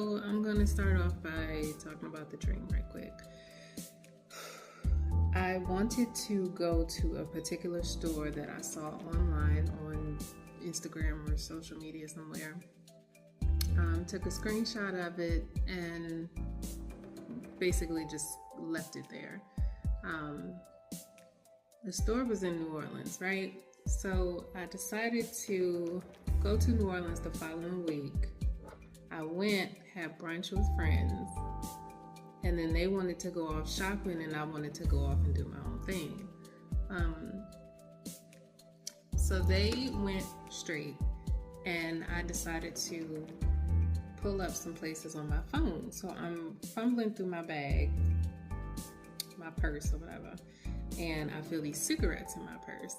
So I'm going to start off by talking about the dream right quick. I wanted to go to a particular store that I saw online on Instagram or social media somewhere. Took a screenshot of it and basically just left it there. The store was in New Orleans, right? So I decided to go to New Orleans the following week. I went, had brunch with friends, and then they wanted to go off shopping and I wanted to go off and do my own thing. So they went straight, and I decided to pull up some places on my phone. So I'm fumbling through my bag, my purse or whatever, and I feel these cigarettes in my purse.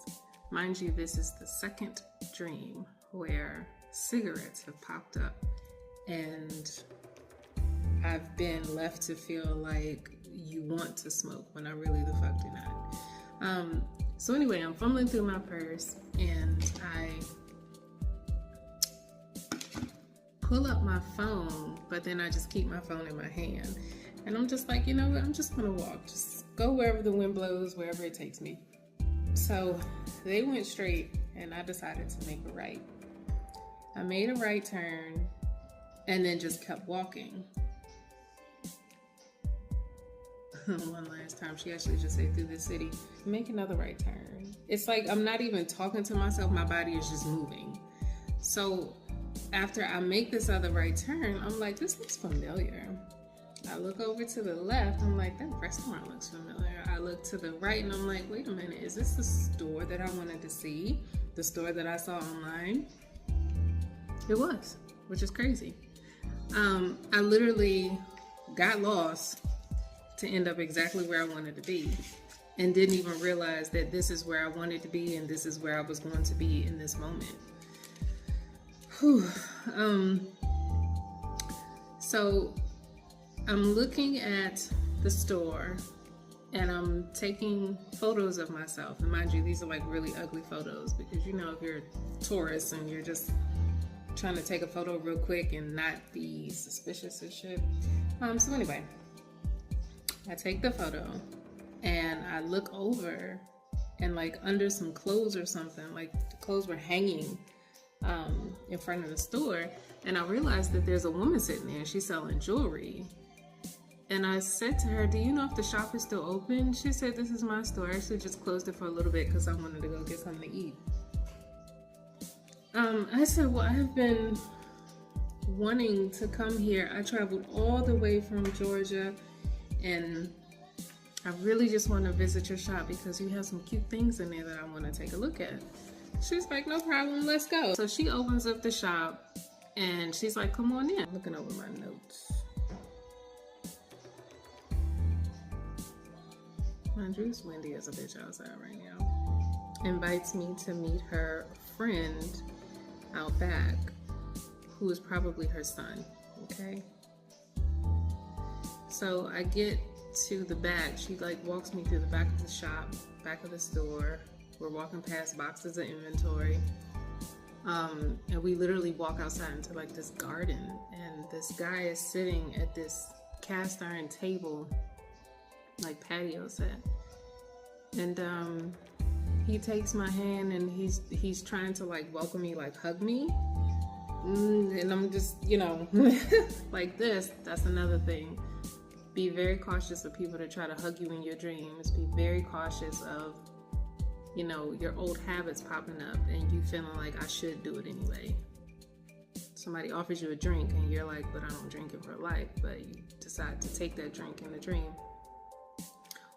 Mind you, this is the second dream where cigarettes have popped up, and I've been left to feel like you want to smoke when I really the fuck do not. So anyway, I'm fumbling through my purse and I pull up my phone, but then I just keep my phone in my hand. And I'm just like, you know what, I'm just gonna walk. Just go wherever the wind blows, wherever it takes me. So they went straight and I decided to make a right. I made a right turn and then just kept walking. One last time, she actually just said through the city, make another right turn. It's like I'm not even talking to myself, my body is just moving. So after I make this other right turn, I'm like, this looks familiar. I look over to the left, I'm like, that restaurant looks familiar. I look to the right and I'm like, wait a minute, is this the store that I wanted to see? The store that I saw online? It was, which is crazy. I literally got lost to end up exactly where I wanted to be, and didn't even realize that this is where I wanted to be and this is where I was going to be in this moment. So I'm looking at the store and I'm taking photos of myself, and mind you, these are like really ugly photos, because you know, if you're a tourist and you're just trying to take a photo real quick and not be suspicious and shit. So anyway, I take the photo and I look over, and like under some clothes or something, like the clothes were hanging in front of the store, and I realized that there's a woman sitting there and she's selling jewelry. And I said to her, do you know if the shop is still open? She said, this is my store. I actually just closed it for a little bit because I wanted to go get something to eat. I said, well, I have been wanting to come here. I traveled all the way from Georgia, and I really just want to visit your shop because you have some cute things in there that I want to take a look at. She's like, no problem, let's go. So she opens up the shop and she's like, come on in. Looking over my notes. Mind you, it's windy as a bitch outside right now. Invites me to meet her friend out back, who is probably her son, okay? So I get to the back. She like walks me through the back of the shop, back of the store. We're walking past boxes of inventory. And we literally walk outside into like this garden, and this guy is sitting at this cast iron table, like patio set. And he takes my hand and he's trying to like welcome me, like hug me. And I'm just, you know, like this. That's another thing. Be very cautious of people that try to hug you in your dreams. Be very cautious of, you know, your old habits popping up and you feeling like I should do it anyway. Somebody offers you a drink and you're like, but I don't drink in real life, but you decide to take that drink in the dream.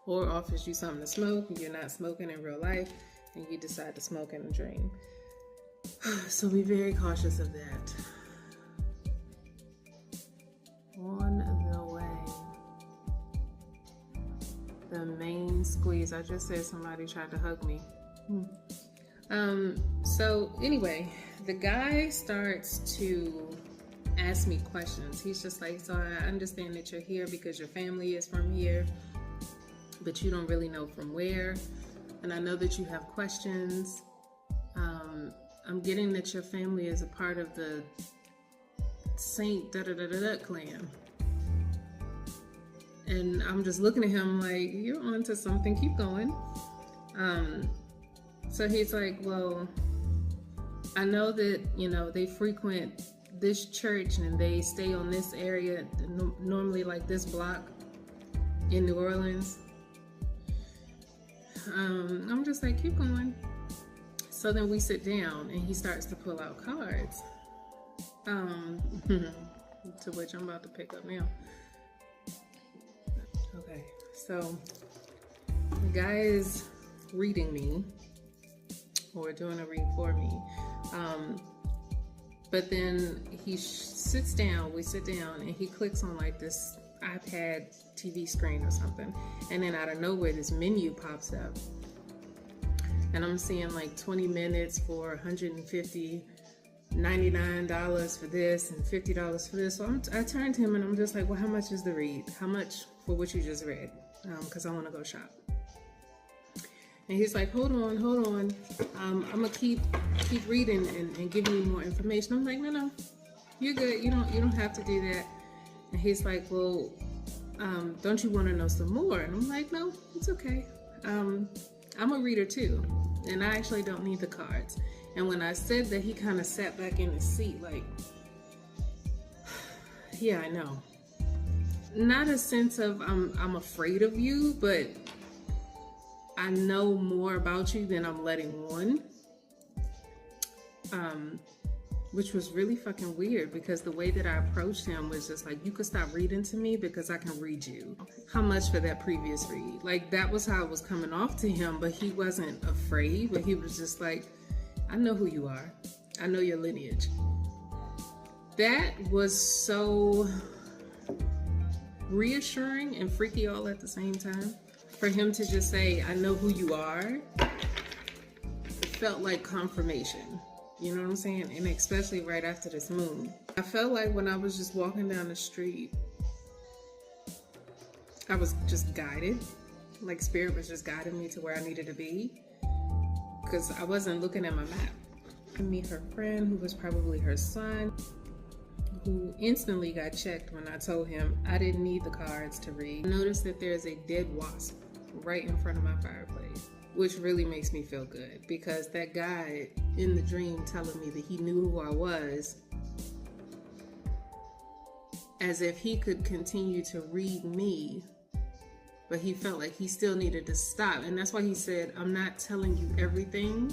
Or offers you something to smoke and you're not smoking in real life and you decide to smoke in a dream. So be very cautious of that. On the way, the main squeeze. I just said somebody tried to hug me. So anyway, the guy starts to ask me questions. He's just like, so I understand that you're here because your family is from here, but you don't really know from where. And I know that you have questions. I'm getting that your family is a part of the Saint da-da-da-da-da clan. And I'm just looking at him like, you're onto something, keep going. So he's like, well, I know that, you know, they frequent this church and they stay on this area, normally like this block in New Orleans. I'm just like, keep going. So then we sit down and he starts to pull out cards. To which I'm about to pick up now. Okay, so the guy is reading me or doing a read for me. But then he sits down, we sit down, and he clicks on like this iPad TV screen or something. And then out of nowhere, this menu pops up. And I'm seeing like 20 minutes for $150, $99 for this, and $50 for this. So I turned to him and I'm just like, well, how much is the read? How much for what you just read? Because I want to go shop. And he's like, hold on. I'm gonna keep reading and giving you more information. I'm like, no, you're good. You don't have to do that. And he's like, well, don't you want to know some more? And I'm like, no, it's okay. I'm a reader too, and I actually don't need the cards. And when I said that, he kind of sat back in his seat like, yeah, I know. Not a sense of I'm afraid of you, but I know more about you than I'm letting on. Which was really fucking weird because the way that I approached him was just like, you could stop reading to me because I can read you. How much for that previous read? Like, that was how it was coming off to him, but he wasn't afraid, but he was just like, I know who you are. I know your lineage. That was so reassuring and freaky all at the same time. For him to just say, I know who you are, it felt like confirmation. You know what I'm saying? And especially right after this moon. I felt like when I was just walking down the street, I was just guided. Like spirit was just guiding me to where I needed to be. Because I wasn't looking at my map. I meet her friend who was probably her son, who instantly got checked when I told him I didn't need the cards to read. I noticed that there's a dead wasp right in front of my fireplace, which really makes me feel good because that guy in the dream telling me that he knew who I was, as if he could continue to read me, but he felt like he still needed to stop. And that's why he said, I'm not telling you everything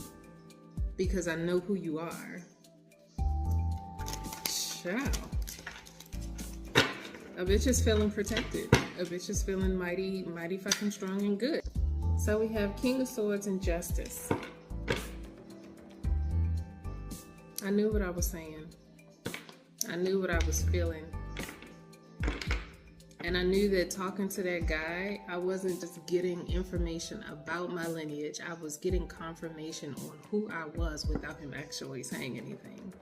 because I know who you are. Ciao. A bitch is feeling protected. A bitch is feeling mighty, mighty fucking strong and good. So we have King of Swords and Justice. I knew what I was saying. I knew what I was feeling. And I knew that talking to that guy, I wasn't just getting information about my lineage. I was getting confirmation on who I was without him actually saying anything.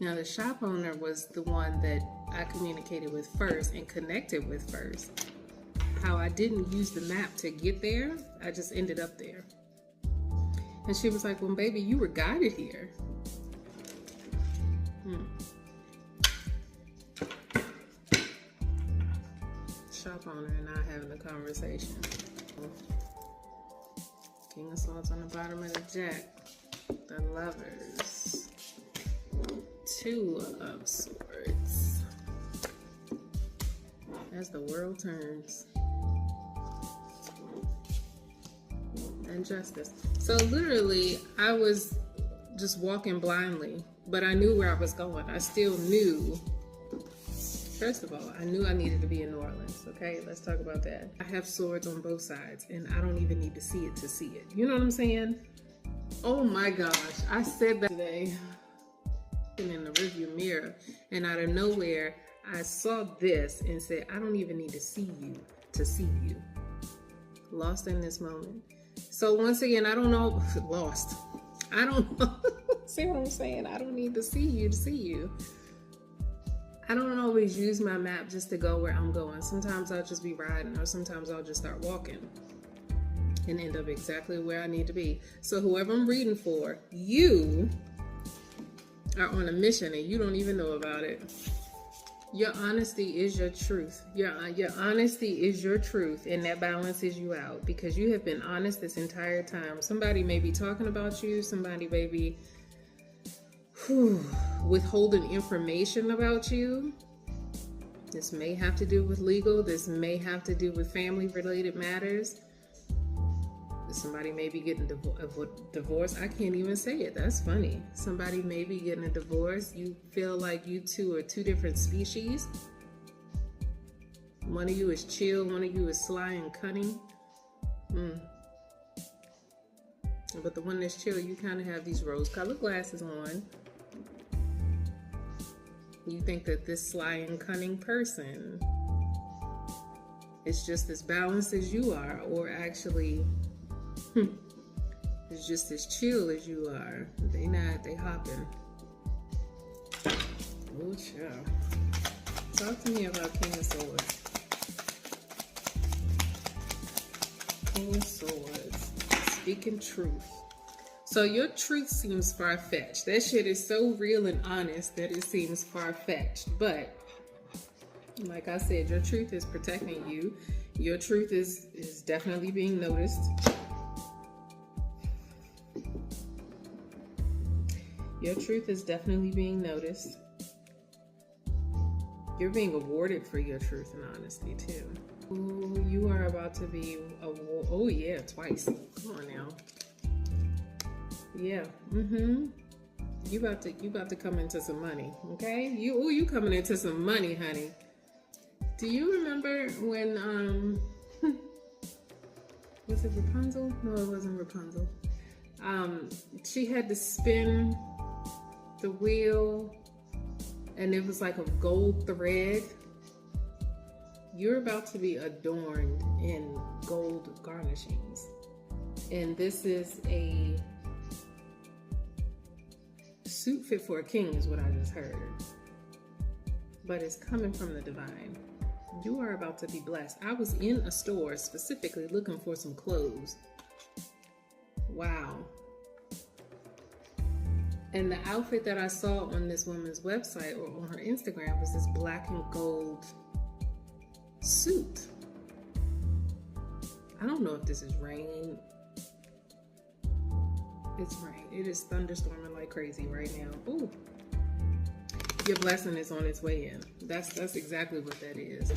Now, the shop owner was the one that I communicated with first and connected with first. How I didn't use the map to get there, I just ended up there. And she was like, well, baby, you were guided here. Shop owner and I having a conversation. King of Swords on the bottom of the Jack. The Lovers. Two of Swords. As the world turns. And Justice. So literally, I was just walking blindly, but I knew where I was going. I still knew. First of all, I knew I needed to be in New Orleans. Okay, let's talk about that. I have swords on both sides, and I don't even need to see it to see it. You know what I'm saying? Oh my gosh, I said that today in the rearview mirror, and out of nowhere, I saw this and said, I don't even need to see you to see you. Lost in this moment. So once again, I don't know, lost. I don't know. See what I'm saying? I don't need to see you to see you. I don't always use my map just to go where I'm going. Sometimes I'll just be riding, or sometimes I'll just start walking and end up exactly where I need to be. So whoever I'm reading for, you are on a mission and you don't even know about it. Your honesty is your truth. Your honesty is your truth, and that balances you out because you have been honest this entire time. Somebody may be talking about you. Somebody may be withholding information about you. This may have to do with legal. This may have to do with family-related matters. Somebody may be getting a divorce. I can't even say it. That's funny. Somebody may be getting a divorce. You feel like you two are two different species. One of you is chill. One of you is sly and cunning. But the one that's chill, you kind of have these rose-colored glasses on. You think that this sly and cunning person is just as balanced as you are, or actually it's just as chill as you are. They hopping. Oh, child. Talk to me about King of Swords. King of Swords. Speaking truth. So your truth seems far-fetched. That shit is so real and honest that it seems far-fetched. But like I said, your truth is protecting you. Your truth is definitely being noticed. Your truth is definitely being noticed. You're being awarded for your truth and honesty too. Ooh, you are about to be awarded. Oh yeah, twice. Come on now. Yeah. You about to come into some money. Okay. You coming into some money, honey. Do you remember when was it Rapunzel? No, it wasn't Rapunzel. She had to spin the wheel and it was like a gold thread. You're about to be adorned in gold garnishings. And this is a suit fit for a king is what I just heard. But it's coming from the divine. You are about to be blessed. I was in a store specifically looking for some clothes. Wow. And the outfit that I saw on this woman's website or on her Instagram was this black and gold suit. I don't know if this is rain. It's rain. It is thunderstorming like crazy right now. Ooh. Your blessing is on its way in. That's exactly what that is.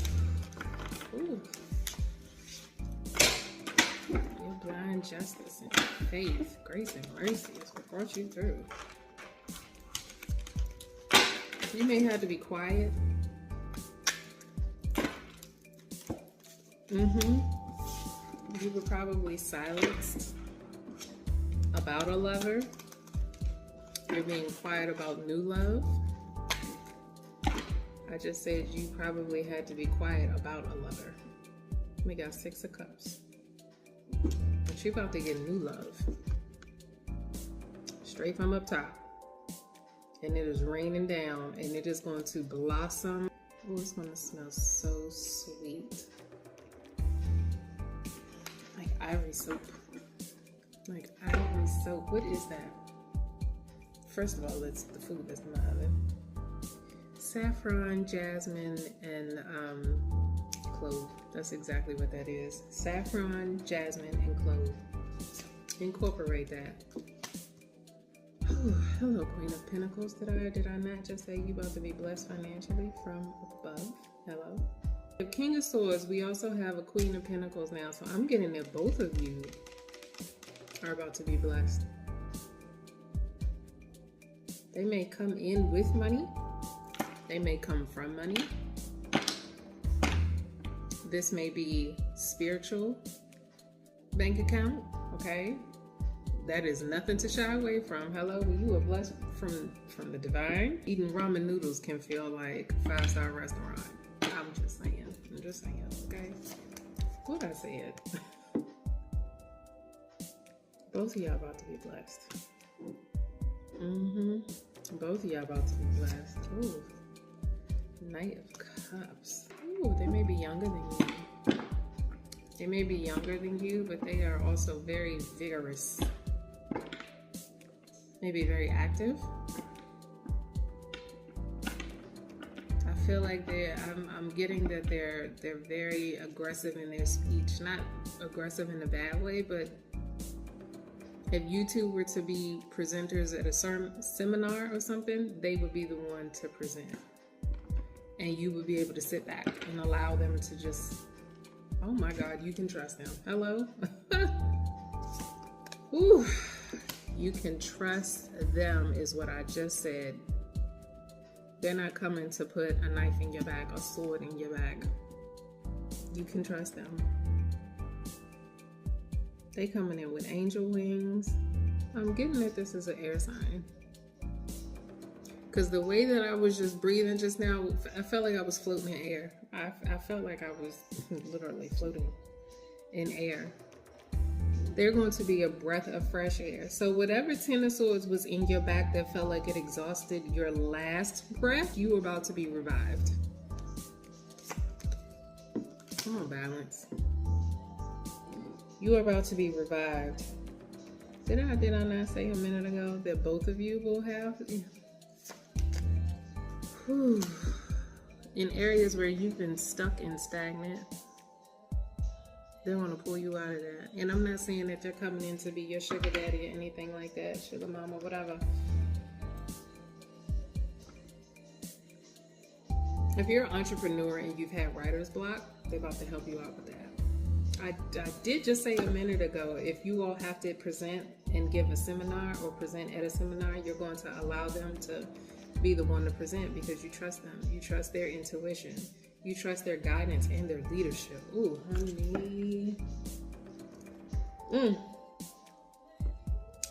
Ooh. Your blind justice and faith, grace and mercy is what brought you through. You may have to be quiet. You were probably silenced about a lover. You're being quiet about new love. I just said you probably had to be quiet about a lover. We got 6 of Cups. But you're about to get new love. Straight from up top. And it is raining down and it is going to blossom. Oh, it's going to smell so sweet. Like ivory soap. Like ivory soap. What is that? First of all, it's the food that's in the oven. Saffron, jasmine, and clove. That's exactly what that is. Saffron, jasmine, and clove. Incorporate that. Oh, hello, Queen of Pentacles. Did I not just say you about to be blessed financially from above? Hello. The King of Swords, we also have a Queen of Pentacles now, so I'm getting that both of you are about to be blessed. They may come in with money. They may come from money. This may be spiritual bank account, okay? That is nothing to shy away from. Hello, you are blessed from the divine. Eating ramen noodles can feel like a 5-star restaurant. I'm just saying, okay? What I said. Both of y'all about to be blessed. Both of y'all about to be blessed. Ooh. Knight of Cups. Ooh, they may be younger than you. They may be younger than you, but they are also very vigorous. Maybe very active. feel like I'm getting that they're very aggressive in their speech. Not aggressive in a bad way, but if you two were to be presenters at a seminar or something, they would be the one to present. And you would be able to sit back and allow them to just, oh my God, you can trust them. Hello? Ooh, you can trust them is what I just said. They're not coming to put a knife in your back, a sword in your back. You can trust them. They coming in with angel wings. I'm getting that this is an air sign. Because the way that I was just breathing just now, I felt like I was floating in air. I felt like I was literally floating in air. They're going to be a breath of fresh air. So whatever Ten of Swords was in your back that felt like it exhausted your last breath, you were about to be revived. Come on, balance. You are about to be revived. Did I not say a minute ago that both of you will have? Whew. In areas where you've been stuck and stagnant, they're going to pull you out of that. And I'm not saying that they're coming in to be your sugar daddy or anything like that, sugar mama, whatever. If you're an entrepreneur and you've had writer's block, they're about to help you out with that. I did just say a minute ago, if you all have to present and give a seminar or present at a seminar, you're going to allow them to be the one to present because you trust them. You trust their intuition. You trust their guidance and their leadership. Ooh, honey.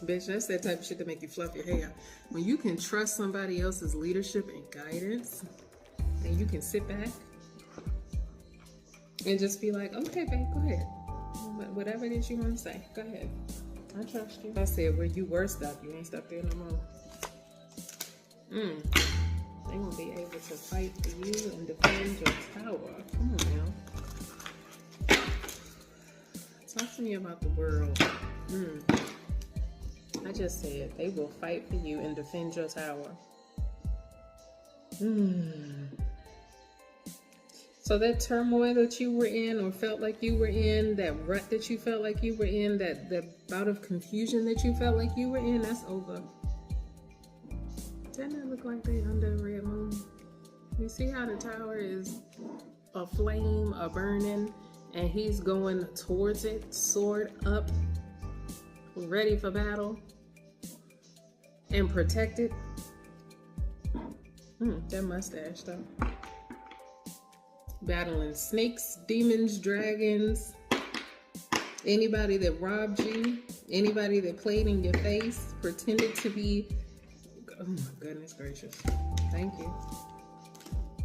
Bitch, that's that type of shit to make you fluff your hair. When you can trust somebody else's leadership and guidance, and you can sit back and just be like, okay, babe, go ahead. Whatever it is you want to say, go ahead. I trust you. I said, where you were stuck, you ain't stuck there no more. They won't be able to fight for you and defend your tower. Come on now. Talk to me about the world. I just said they will fight for you and defend your tower. So that turmoil that you were in or felt like you were in, that rut that you felt like you were in, that bout of confusion that you felt like you were in, that's over. Doesn't it look like they under a red moon? You see how the tower is a flame, a burning, and he's going towards it, sword up, ready for battle, and protected. That mustache though. Battling snakes, demons, dragons, anybody that robbed you, anybody that played in your face, pretended to be. Oh my goodness gracious. Thank you.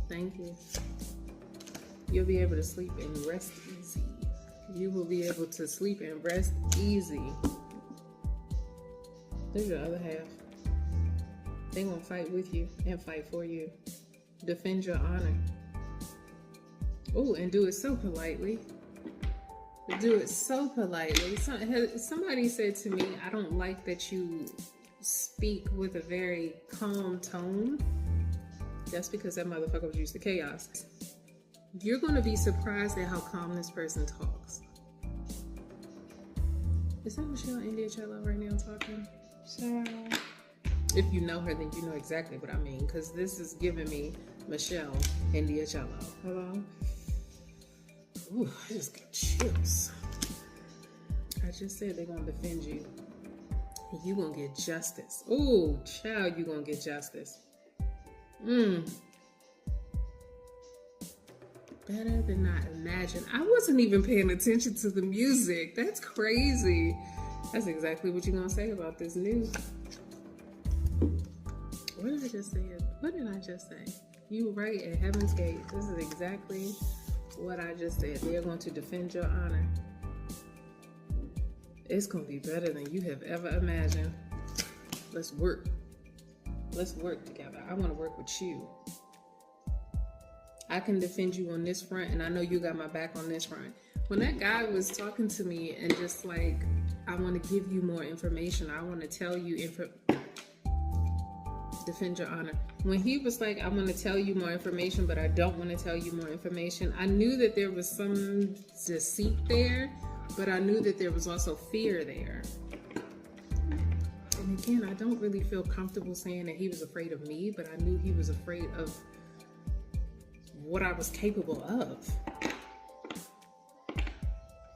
Thank you. You'll be able to sleep and rest easy. You will be able to sleep and rest easy. There's your other half. They gonna fight with you and fight for you. Defend your honor. Oh, and do it so politely. Do it so politely. Somebody said to me, I don't like that you speak with a very calm tone. That's because that motherfucker was used to chaos. You're going to be surprised at how calm this person talks. Is that Michelle Indiacello right now talking? So, if you know her, then you know exactly what I mean, because this is giving me Michelle Indiacello. Hello? Ooh, I just got chills. I just said they're going to defend you. And you're going to get justice. Ooh, child, you're going to get justice. Better than I imagined. I wasn't even paying attention to the music. That's crazy. That's exactly what you're going to say about this news. What did I just say? What did I just say? You were right at Heaven's Gate. This is exactly what I just said. They are going to defend your honor. It's going to be better than you have ever imagined. Let's work. Let's work together. I want to work with you. I can defend you on this front, and I know you got my back on this front. When that guy was talking to me and just like, I want to give you more information. I want to tell you Defend your honor. When he was like, I'm going to tell you more information, but I don't want to tell you more information, I knew that there was some deceit there, but I knew that there was also fear there. And again, I don't really feel comfortable saying that he was afraid of me, but I knew he was afraid of what I was capable of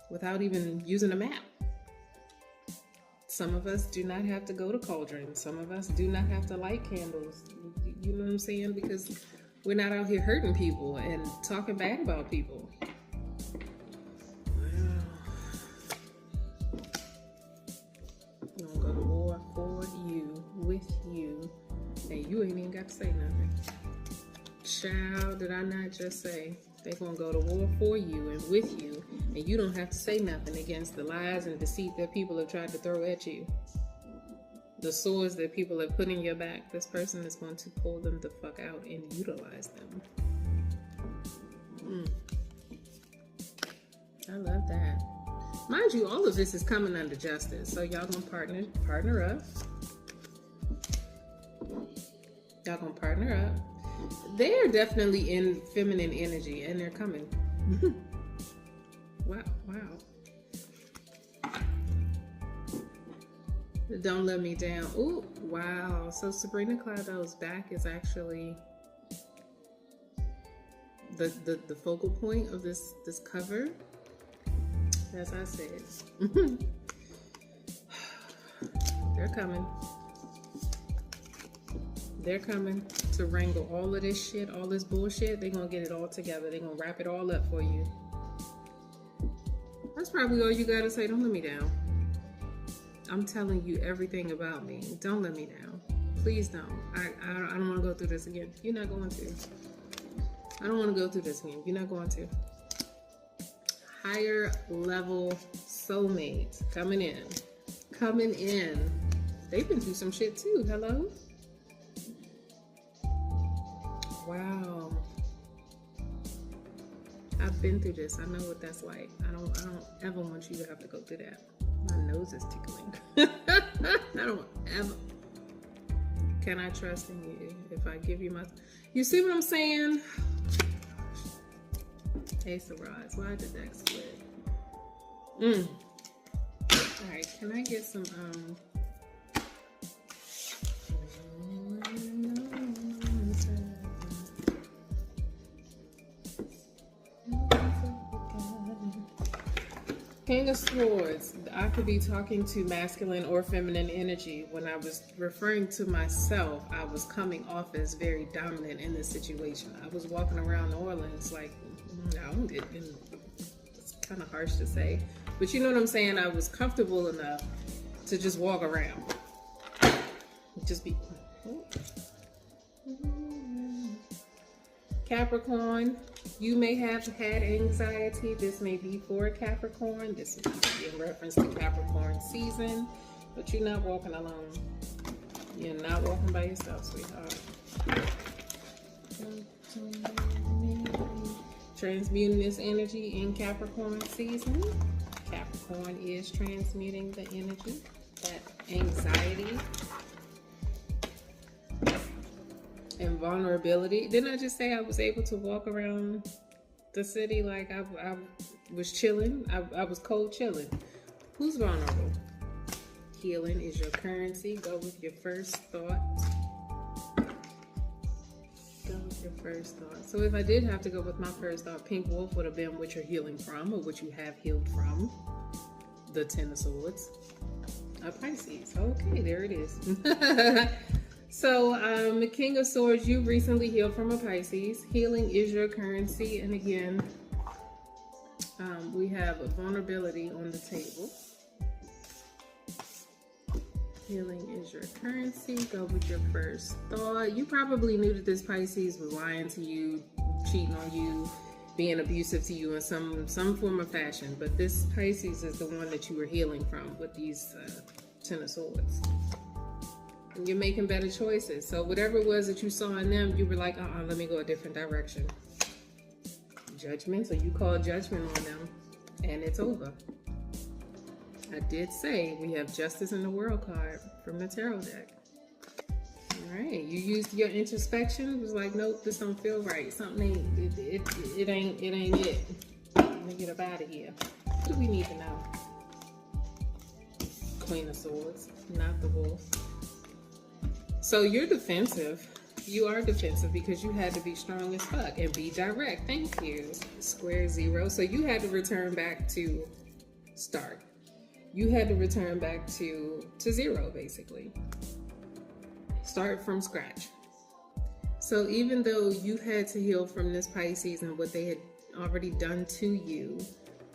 without even using a map. Some of us do not have to go to cauldrons. Some of us do not have to light candles. You know what I'm saying? Because we're not out here hurting people and talking bad about people. Wow. I'm gonna go to war for you, with you, and you ain't even got to say nothing. Child, did I not just say they're gonna go to war for you and with you, and you don't have to say nothing against the lies and deceit that people have tried to throw at you. The swords that people have put in your back, this person is going to pull them the fuck out and utilize them. I love that. Mind you, all of this is coming under justice, so y'all gonna partner up. Y'all gonna partner up. They are definitely in feminine energy, and they're coming. Wow. Don't let me down. Ooh, wow. So Sabrina Claudel's back is actually the focal point of this cover. As I said. They're coming. They're coming to wrangle all of this shit, all this bullshit. They're going to get it all together. They're going to wrap it all up for you. That's probably all you got to say. Don't let me down. I'm telling you everything about me. Don't let me down. Please don't. I don't want to go through this again. You're not going to. I don't want to go through this again. You're not going to. Higher level soulmates coming in. Coming in. They've been through some shit too. Hello? Wow. I've been through this. I know what that's like. I don't ever want you to have to go through that. My nose is tickling. I don't ever. Can I trust in you if I give you my... You see what I'm saying? Ace of Rods. Why did that split? Alright, can I get some King of Swords. I could be talking to masculine or feminine energy. When I was referring to myself, I was coming off as very dominant in this situation. I was walking around New Orleans like, no, it's kind of harsh to say, but you know what I'm saying? I was comfortable enough to just walk around. Just be... Capricorn, you may have had anxiety. This may be for a Capricorn. This may be in reference to Capricorn season, but you're not walking alone. You're not walking by yourself, sweetheart. Transmuting this energy in Capricorn season. Capricorn is transmuting the energy, that anxiety and vulnerability. Didn't I just say I was able to walk around the city like I was chilling? I was cold chilling. Who's vulnerable? Healing is your currency. Go with your first thought. Go with your first thought. So if I did have to go with my first thought, Pink Wolf would have been what you're healing from, or what you have healed from. The Ten of Swords. A Pisces. Okay, there it is. So, the King of Swords, you recently healed from a Pisces. Healing is your currency. And again, we have a vulnerability on the table. Healing is your currency. Go with your first thought. You probably knew that this Pisces was lying to you, cheating on you, being abusive to you in some form of fashion. But this Pisces is the one that you were healing from with these Ten of Swords. And you're making better choices. So whatever it was that you saw in them, you were like, let me go a different direction. Judgment. So you called judgment on them, and it's over. I did say we have Justice in the World card from the tarot deck. All right, You used your introspection. It was like, nope, this don't feel right. Something ain't, it ain't it. Let me get up out of here. What do we need to know? Queen of Swords, not the wolf. So you're defensive. You are defensive because you had to be strong as fuck and be direct. Thank you. Square 0. So you had to return back to start. You had to return back to 0, basically. Start from scratch. So even though you had to heal from this Pisces and what they had already done to you,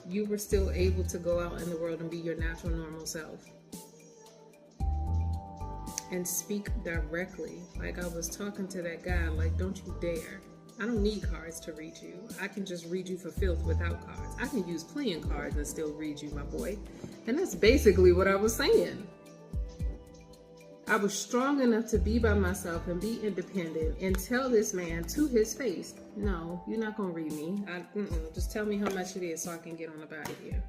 you were still able to go out in the world and be your natural, normal self. And speak directly. Like I was talking to that guy, like, don't you dare. I don't need cards to read you. I can just read you for filth without cards. I can use playing cards and still read you, my boy. And that's basically what I was saying. I was strong enough to be by myself and be independent and tell this man to his face, no, you're not going to read me. Just tell me how much it is so I can get on up out of here.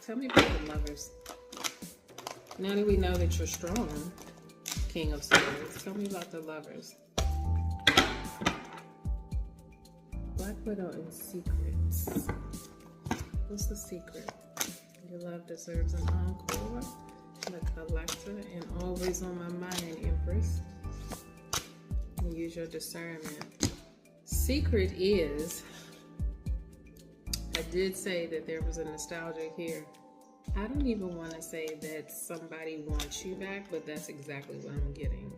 Tell me about the Lovers. Now that we know that you're strong, King of Swords, tell me about the Lovers. Black Widow and secrets. What's the secret? Your love deserves an encore. The Collector and always on my mind, Empress. And use your discernment. Secret is, I did say that there was a nostalgia here. I don't even want to say that somebody wants you back, but that's exactly what I'm getting.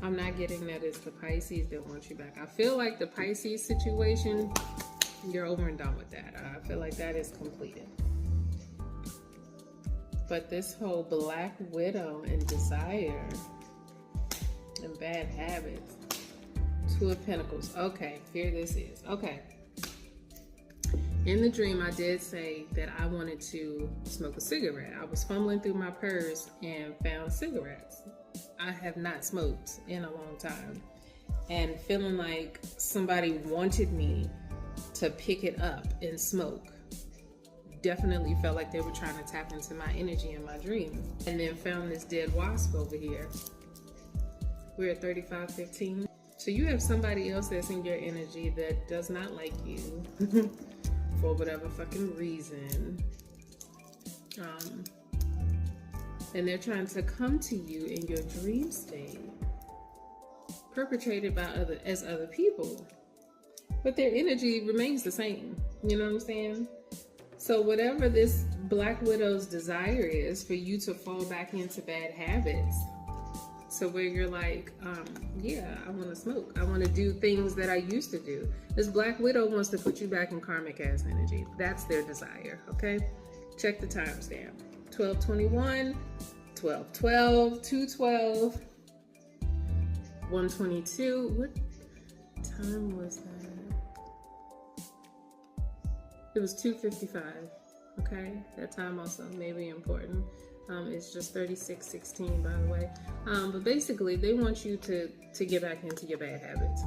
I'm not getting that it's the Pisces that wants you back. I feel like the Pisces situation, you're over and done with that. I feel like that is completed. But this whole Black Widow and desire and bad habits. 2 of Pentacles. Okay, here this is. Okay. In the dream, I did say that I wanted to smoke a cigarette. I was fumbling through my purse and found cigarettes. I have not smoked in a long time. And feeling like somebody wanted me to pick it up and smoke. Definitely felt like they were trying to tap into my energy in my dream. And then found this dead wasp over here. We're at 3515. So you have somebody else that's in your energy that does not like you for whatever fucking reason. And they're trying to come to you in your dream state, perpetrated by other people. But their energy remains the same. You know what I'm saying? So whatever this Black Widow's desire is for you to fall back into bad habits. So where you're like, yeah, I want to smoke. I want to do things that I used to do. This Black Widow wants to put you back in karmic ass energy. That's their desire, okay? Check the timestamp. 12:21, 12:12, 2:12, 1:22. What time was that? It was 2:55, okay? That time also may be important. It's just 36:16, by the way. But basically, they want you to get back into your bad habits.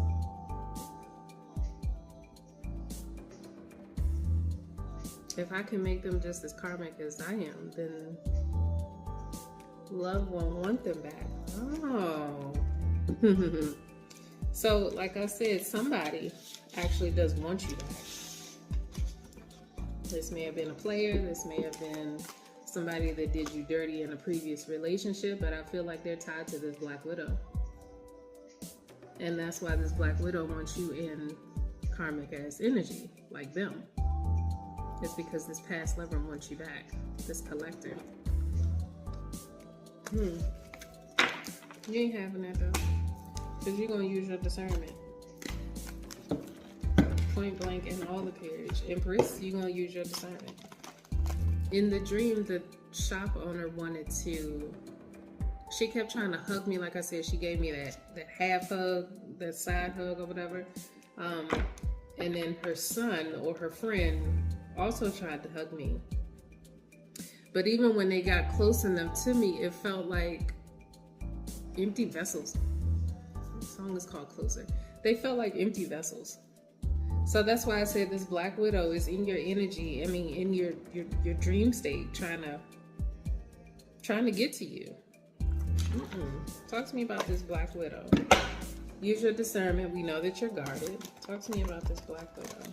If I can make them just as karmic as I am, then love won't want them back. Oh. So, like I said, somebody actually does want you back. This may have been a player. This may have been somebody that did you dirty in a previous relationship, but I feel like they're tied to this Black Widow. And that's why this Black Widow wants you in karmic ass energy, like them. It's because this past lover wants you back, this Collector. You ain't having that though, because you're going to use your discernment. Point blank in all the peerage. Empress, you're going to use your discernment. In the dream, the shop owner wanted to, she kept trying to hug me. Like I said, she gave me that half hug, that side hug or whatever. And then her son or her friend also tried to hug me. But even when they got close enough to me, it felt like empty vessels. The song is called Closer. They felt like empty vessels. So that's why I said this Black Widow is in your energy. I mean, in your dream state, trying to get to you, Talk to me about this Black Widow. Use your discernment. We know that you're guarded. Talk to me about this Black Widow.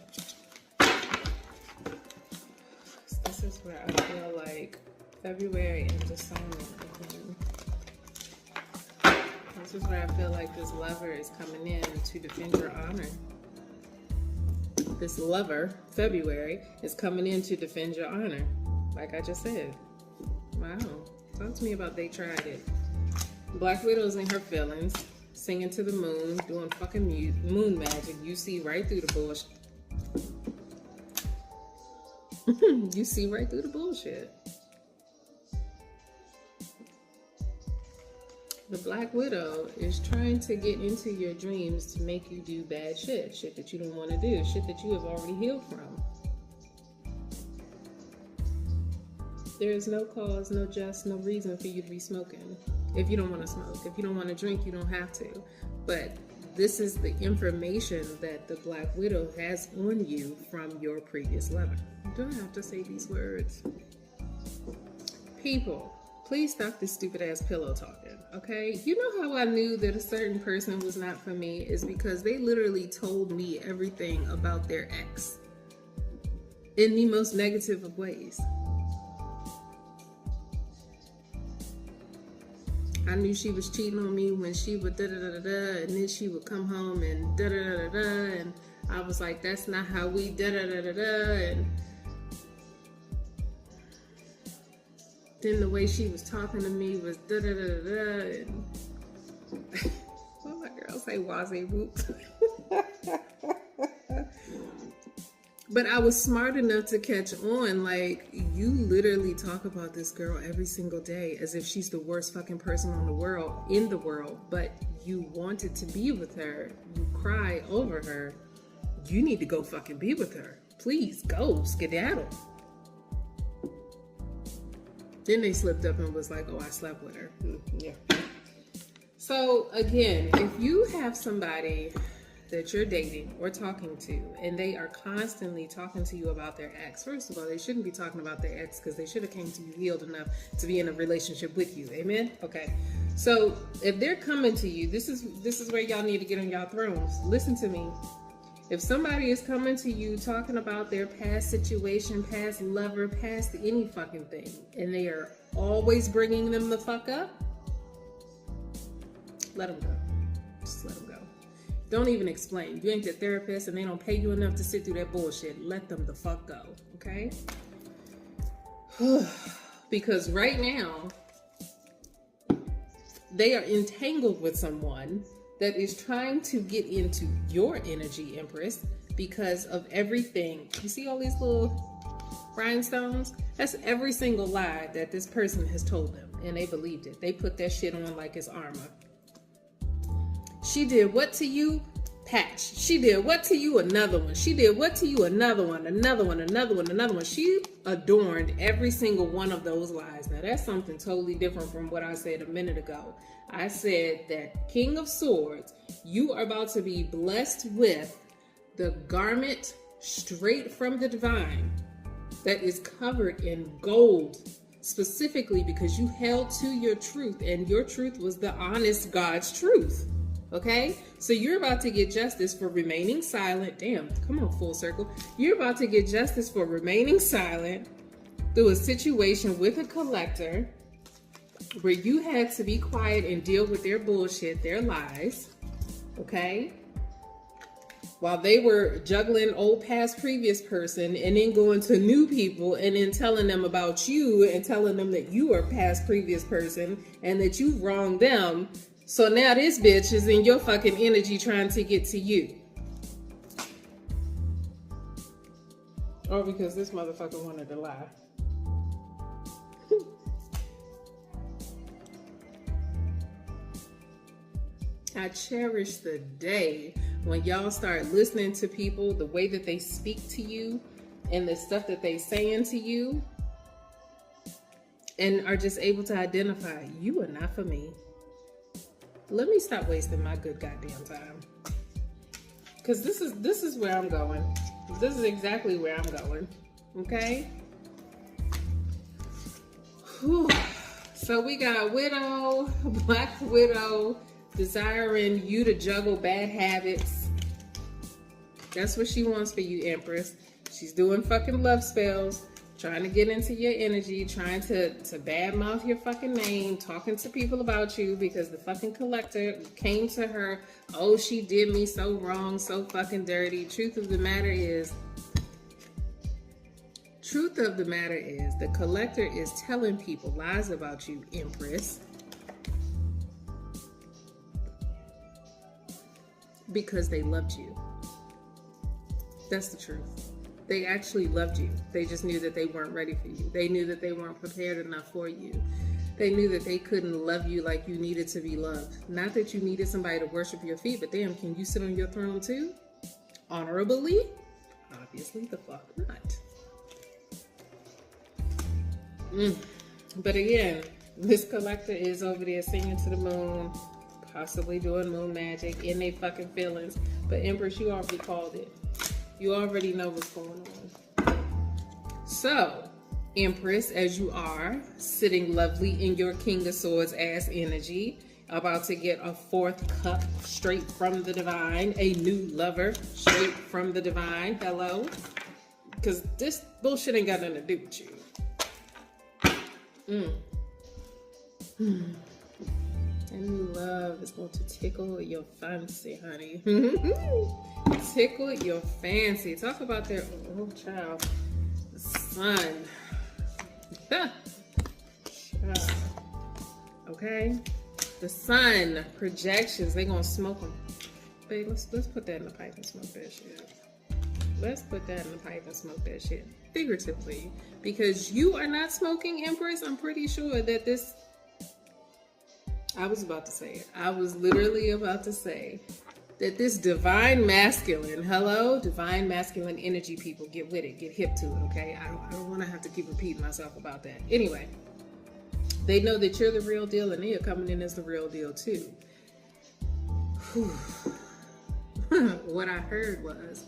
This is where I feel like February and discernment again. This is where I feel like this lover is coming in to defend your honor. This lover, February, is coming in to defend your honor. Like I just said. Wow. Talk to me about they tried it. Black Widow's in her feelings, singing to the moon, doing fucking moon magic. You see right through the bullshit. You see right through the bullshit. The Black Widow is trying to get into your dreams to make you do bad shit. Shit that you don't want to do. Shit that you have already healed from. There is no cause, no just, no reason for you to be smoking. If you don't want to smoke. If you don't want to drink, you don't have to. But this is the information that the Black Widow has on you from your previous lover. You don't have to say these words. People, please stop this stupid ass pillow talking, okay? You know how I knew that a certain person was not for me is because they literally told me everything about their ex in the most negative of ways. I knew she was cheating on me when she would da-da-da-da-da, and then she would come home and da-da-da-da-da, and I was like, that's not how we da-da-da-da-da, and then the way she was talking to me was da-da-da-da-da, and what my girl say, waze whoop. But I was smart enough to catch on, like, you literally talk about this girl every single day as if she's the worst fucking person in the world, but you wanted to be with her. You cry over her. You need to go fucking be with her. Please, go, skedaddle. Then they slipped up and was like, oh, I slept with her. Yeah. So, again, if you have somebody that you're dating or talking to, and they are constantly talking to you about their ex. First of all, they shouldn't be talking about their ex because they should have came to you healed enough to be in a relationship with you. Amen? Okay. So if they're coming to you, this is where y'all need to get on y'all thrones. Listen to me. If somebody is coming to you talking about their past situation, past lover, past any fucking thing, and they are always bringing them the fuck up, let them go. Just let them go. Don't even explain. You ain't their therapist and they don't pay you enough to sit through that bullshit. Let them the fuck go, okay? Because right now, they are entangled with someone that is trying to get into your energy, Empress, because of everything. You see all these little rhinestones? That's every single lie that this person has told them, and they believed it. They put that shit on like it's armor. She did what to you? Patch. She did what to you? Another one. She did what to you? Another one. Another one. Another one. Another one. She adorned every single one of those lies. Now that's something totally different from what I said a minute ago. I said that King of Swords, you are about to be blessed with the garment straight from the divine that is covered in gold, specifically because you held to your truth, and your truth was the honest God's truth. Okay, so you're about to get justice for remaining silent. Damn, come on, full circle. You're about to get justice for remaining silent through a situation with a collector where you had to be quiet and deal with their bullshit, their lies. Okay, while they were juggling old past previous person and then going to new people and then telling them about you and telling them that you are past previous person and that you wronged them. So now this bitch is in your fucking energy trying to get to you. Or because this motherfucker wanted to lie. I cherish the day when y'all start listening to people, the way that they speak to you and the stuff that they saying to you, and are just able to identify, you are not for me. Let me stop wasting my good goddamn time. Because this is where I'm going. This is exactly where I'm going. Okay? Whew. So we got Widow, Black Widow, desiring you to juggle bad habits. That's what she wants for you, Empress. She's doing fucking love spells, trying to get into your energy, trying to badmouth your fucking name, talking to people about you because the fucking collector came to her. Oh, she did me so wrong, so fucking dirty. Truth of the matter is, the collector is telling people lies about you, Empress. Because they loved you. That's the truth. They actually loved you. They just knew that they weren't ready for you. They knew that they weren't prepared enough for you. They knew that they couldn't love you like you needed to be loved. Not that you needed somebody to worship your feet, but damn, can you sit on your throne too? Honorably? Obviously the fuck not. But again, this collector is over there singing to the moon, possibly doing moon magic in their fucking feelings. But Empress, you already called it. You already know what's going on. So, Empress, as you are, sitting lovely in your King of Swords ass energy, about to get a fourth cup straight from the divine, a new lover straight from the divine. Hello? Because this bullshit ain't got nothing to do with you. And new love is going to tickle your fancy, honey. Tickle your fancy. Talk about their child. The sun. Child. Okay? The sun projections. They gonna smoke them. Babe, let's put that in the pipe and smoke that shit. Let's put that in the pipe and smoke that shit. Figuratively. Because you are not smoking, Empress. I'm pretty sure that this... I was about to say it. I was literally about to say that this divine masculine, hello, divine masculine energy, people, get with it, get hip to it, okay? I don't want to have to keep repeating myself about that. Anyway, they know that you're the real deal and they are coming in as the real deal too. What I heard was,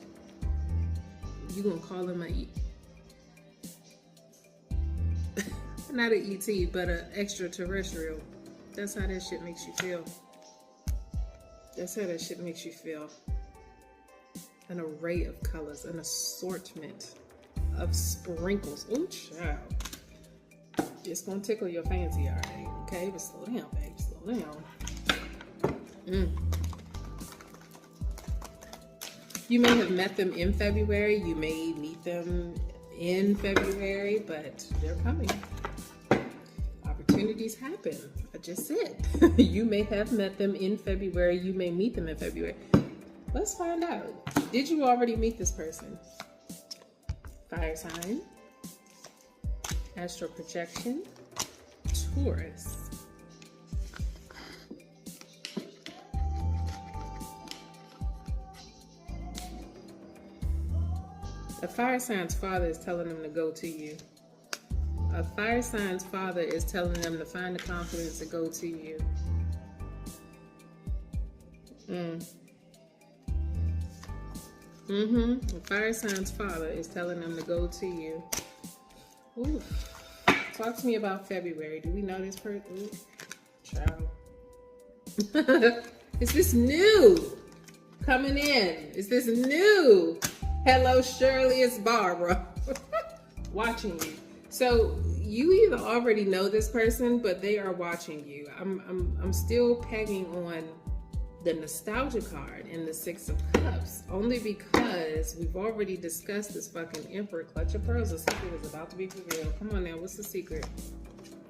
you gonna call him not an ET, but an extraterrestrial. That's how that shit makes you feel. That's how that shit makes you feel. An array of colors, an assortment of sprinkles. Ooh, child. It's gonna tickle your fancy, all right? Okay, but slow down, baby. Slow down. You may have met them in February. You may meet them in February, but they're coming. Opportunities happen. I just said. You may have met them in February. You may meet them in February. Let's find out. Did you already meet this person? Fire sign. Astral projection. Taurus. A fire sign's father is telling them to go to you. A fire sign's father is telling them to find the confidence to go to you. A fire sign's father is telling them to go to you. Ooh. Talk to me about February. Do we know this person? Child. Is this new? Coming in. Is this new? Hello, Shirley. It's Barbara. Watching you. So you either already know this person, but they are watching you. I'm still pegging on the nostalgia card in the Six of Cups, only because we've already discussed this fucking Emperor. Clutch of Pearls. The secret is about to be revealed. Come on now, what's the secret?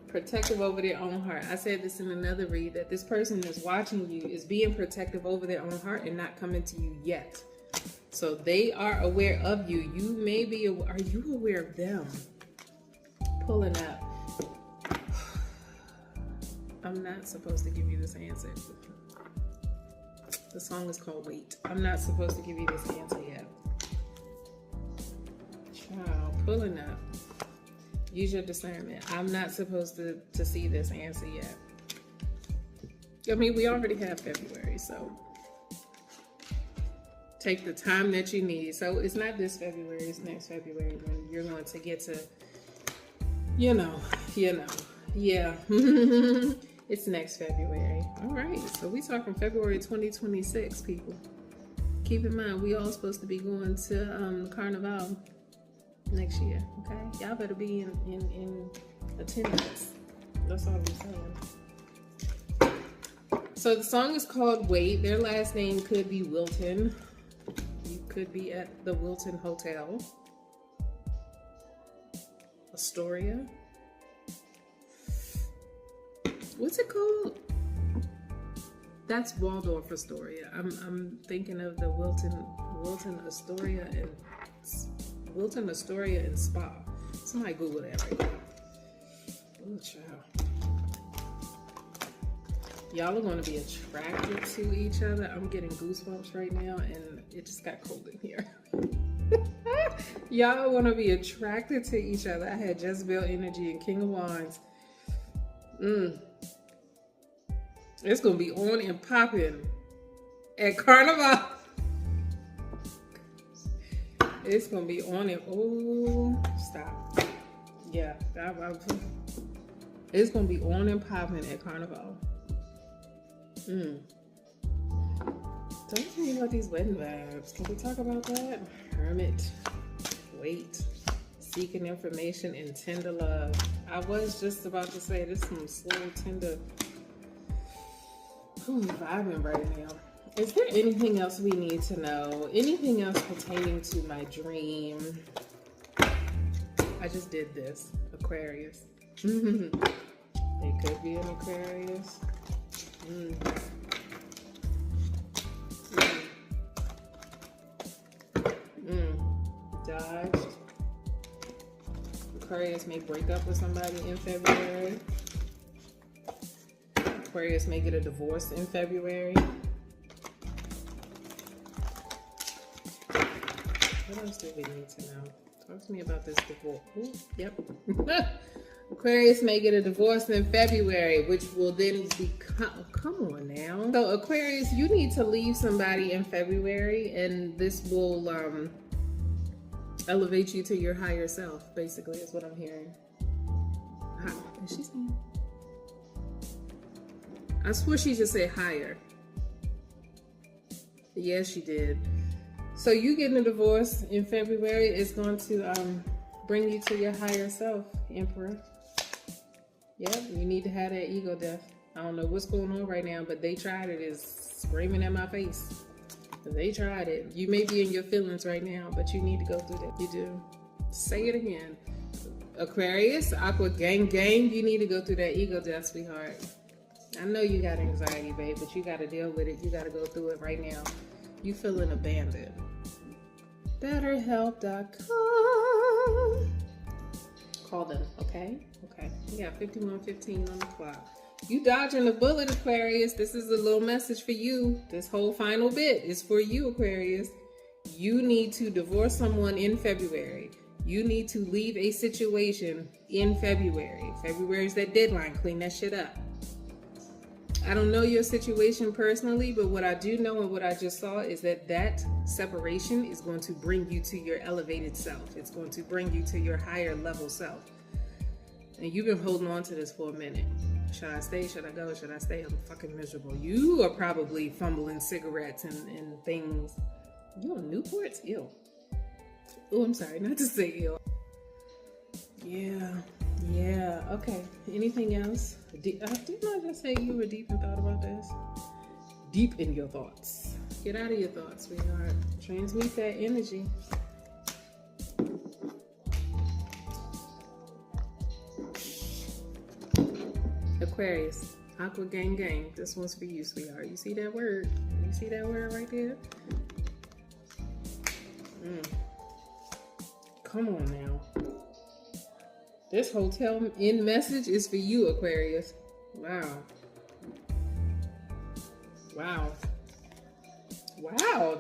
Protective over their own heart. I said this in another read, that this person that's watching you is being protective over their own heart and not coming to you yet. So they are aware of you. You may be, are you aware of them? Pulling up. I'm not supposed to give you this answer. The song is called Wait. I'm not supposed to give you this answer yet. Child, pulling up. Use your discernment. I'm not supposed to see this answer yet. I mean, we already have February, so take the time that you need. So it's not this February, it's next February when you're going to get to, you know, Yeah. It's next February. All right. So we talking February 2026, people. Keep in mind, we all supposed to be going to Carnival next year. Okay, y'all better be in attendance. That's all I'm saying. So the song is called Wait. Their last name could be Wilton. You could be at the Wilton Hotel, Astoria. What's it called? That's Waldorf Astoria. I'm thinking of the Wilton Astoria and Spa. Somebody Google that right now. Oh, child. Y'all are going to be attracted to each other. I'm getting goosebumps right now, and it just got cold in here. Y'all are going to be attracted to each other. I had Jezebel energy and King of Wands. It's going to be on and popping at Carnival. It's going to be on and... Oh, stop. Yeah. It's going to be on and popping at Carnival. Talk to me about these wedding vibes. Can we talk about that? Hermit. Wait. Seeking information and tender love. I was just about to say this is some slow, tender... vibing right now. Is there anything else we need to know? Anything else pertaining to my dream? I just did this. Aquarius. It could be an Aquarius. Dodged. Aquarius may break up with somebody in February. Aquarius may get a divorce in February. What else do we need to know? Talk to me about this divorce. Ooh, yep. Aquarius may get a divorce in February, which will then become... Come on now. So Aquarius, you need to leave somebody in February, and this will elevate you to your higher self, basically, is what I'm hearing. Is she saying? I swore she just said higher. Yes, she did. So you getting a divorce in February is going to bring you to your higher self, Emperor. Yep, you need to have that ego death. I don't know what's going on right now, but they tried it. It's screaming at my face. They tried it. You may be in your feelings right now, but you need to go through that. You do. Say it again. Aquarius, Aqua Gang, you need to go through that ego death, sweetheart. I know you got anxiety, babe, but you got to deal with it. You got to go through it right now. You feeling abandoned. BetterHelp.com. Call them, okay? Okay. We got 51:15 on the clock. You dodging the bullet, Aquarius. This is a little message for you. This whole final bit is for you, Aquarius. You need to divorce someone in February. You need to leave a situation in February. February is that deadline. Clean that shit up. I don't know your situation personally, but what I do know and what I just saw is that separation is going to bring you to your elevated self. It's going to bring you to your higher level self. And you've been holding on to this for a minute. Should I stay? Should I go? Should I stay? I'm fucking miserable. You are probably fumbling cigarettes and things. You on Newports? Ew. Oh, I'm sorry, not to say ew. Yeah, okay. Anything else? Didn't I just say you were deep in thought about this? Deep in your thoughts. Get out of your thoughts, sweetheart. Transmute that energy. Aquarius, Aqua Gang. This one's for you, sweetheart. You see that word? You see that word right there? Come on now. This hotel in message is for you, Aquarius. Wow.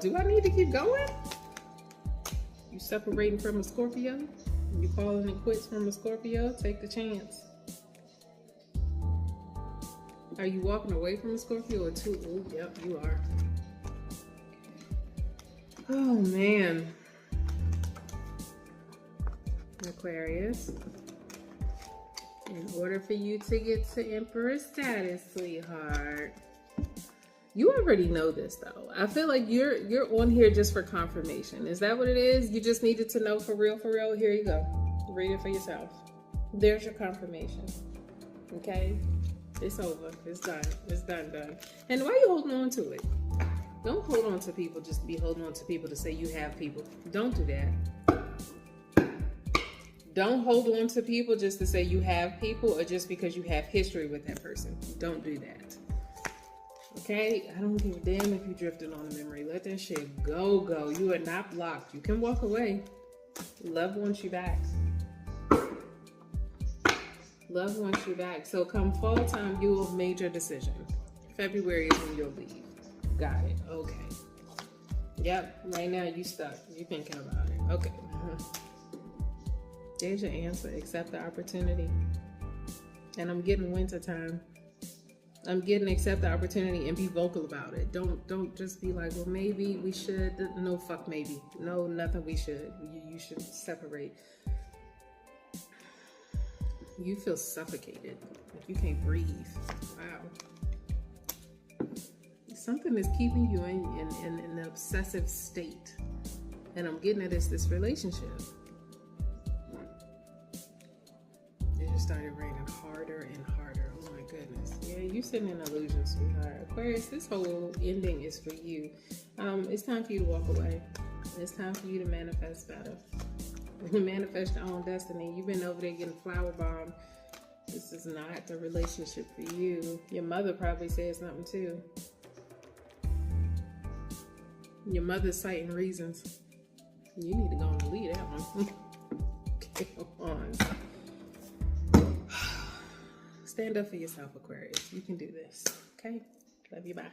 Do I need to keep going? You separating from a Scorpio? You calling it quits from a Scorpio? Take the chance. Are you walking away from a Scorpio or two? Oh, yep, you are. Oh, man. Aquarius. In order for you to get to Emperor status, sweetheart, you already know this though. I feel like you're on here just for confirmation. Is that what it is? You just needed to know for real, for real? Here you go. Read it for yourself. There's your confirmation. Okay? It's over. It's done. It's done. And why are you holding on to it? Don't hold on to people just to be holding on to people to say you have people. Don't do that. Don't hold on to people just to say you have people or just because you have history with that person. Don't do that. Okay? I don't give a damn if you drifted on a memory. Let that shit go. You are not blocked. You can walk away. Love wants you back. Love wants you back. So come fall time, you will have made your decision. February is when you'll leave. Got it. Okay. Yep. Right now you stuck. You thinking about it. Okay. There's your answer. Accept the opportunity. And I'm getting winter time. I'm getting accept the opportunity and be vocal about it. Don't just be like, well, maybe we should. No, fuck maybe. No, nothing we should. You should separate. You feel suffocated. Like you can't breathe. Wow. Something is keeping you in an obsessive state. And I'm getting at this relationship. It just started raining harder and harder. Oh my goodness. Yeah, you sitting in illusion, sweetheart. Aquarius, this whole ending is for you. It's time for you to walk away. It's time for you to manifest better. Manifest your own destiny. You've been over there getting flower bombed. This is not the relationship for you. Your mother probably said something too. Your mother's citing reasons. You need to go and leave that one. Come on. Stand up for yourself, Aquarius. You can do this. Okay? Love you. Bye.